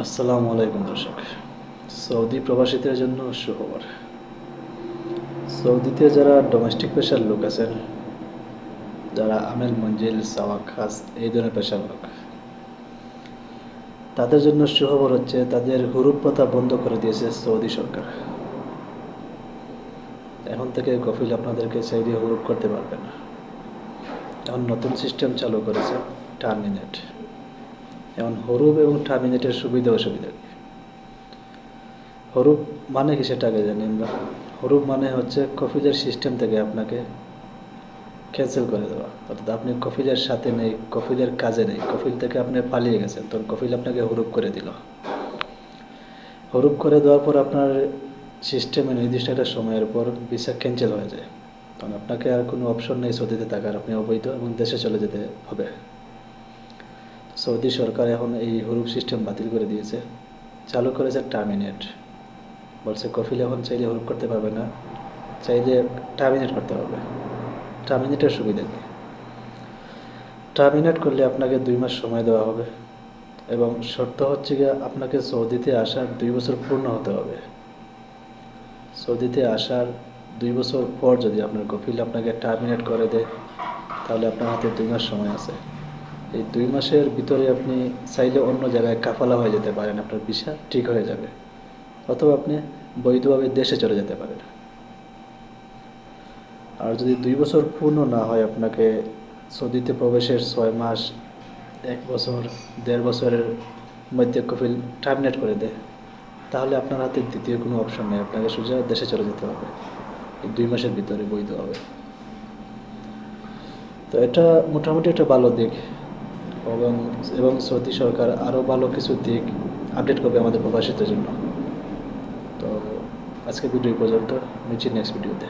আসসালামু আলাইকুম দর্শক। সৌদি প্রবাসীদের জন্য সুখবর। সৌদিতে যারা ডোমেস্টিক পেশার লোক আছেন, যারা আমেল মঞ্জিল সাওয়াক খাস এই ধরনের পেশার লোক, তাদের জন্য সুখবর হচ্ছে তাদের হুরুপ প্রথা বন্ধ করে দিয়েছে সৌদি সরকার। এখন থেকে কফিল আপনাদেরকে চাইলে হুরুপ করতে পারবে না। এখন নতুন সিস্টেম চালু করেছে টার্মিনেট। এখন হুরুপ এবং টার্মিনেটের সুবিধা অসুবিধা কি? হুরুপ মানে কি সেটা আগে জানি আমরা। হুরুপ মানে হচ্ছে কফিলের সিস্টেম থেকে আপনাকে ক্যান্সেল করে দেওয়া, অর্থাৎ আপনি কফিলের সাথে নেই, কফিলের কাজে নেই, কফিল থেকে আপনি পালিয়ে গেছেন, তখন কফিল আপনাকে হুরুপ করে দিল। হুরুপ করে দেওয়ার পর আপনার সিস্টেমে নির্দিষ্ট একটা সময়ের পর ভিসা ক্যান্সেল হয়ে যায়, তখন আপনাকে আর কোনো অপশন নেই সৌদিতে থাকার, আপনি অবৈধ এবং দেশে চলে যেতে হবে। সৌদি সরকার এখন এই হুরুপ সিস্টেম বাতিল করে দিয়েছে, চালু করেছে টার্মিনেট। বলছে কফিল এখন চাইলে হুরুপ করতে পারবে না, চাইলে টার্মিনেট করতে পারবে। টার্মিনেটের সুবিধা কী? টার্মিনেট করলে আপনাকে 2 মাস সময় দেওয়া হবে এবং শর্ত হচ্ছে গিয়ে আপনাকে সৌদিতে আসার 2 বছর পূর্ণ হতে হবে। সৌদিতে আসার 2 বছর পর যদি আপনার কফিল আপনাকে টার্মিনেট করে দেয়, তাহলে আপনার হাতে 2 মাস সময় আছে। এই 2 মাসের ভিতরে আপনি চাইলে অন্য জায়গায় কাফালা হয়ে যেতে পারেন, আপনার ভিসা ঠিক হয়ে যাবে, অথবা আপনি বৈধভাবে দেশে চলে যেতে পারেন। আর যদি 2 বছর পূর্ণ না হয়, আপনাকে সৌদিতে প্রবেশের 6 মাস, 1 বছর, 1.5 বছরের মধ্যে কফিল টার্মিনেট করে দেয়, তাহলে আপনার হাতে দ্বিতীয় কোনো অপশন নেই, আপনাকে সোজা দেশে চলে যেতে হবে এই 2 মাসের ভিতরে বৈধ হবে। তো এটা মোটামুটি একটা ভালো দিক, এবং এবং সৌদি সরকার আরও ভালো কিছু দিক আপডেট করবে আমাদের প্রবাসীদের জন্য। তো আজকে ভিডিও পর্যন্ত, মিলছি নেক্সট ভিডিওতে।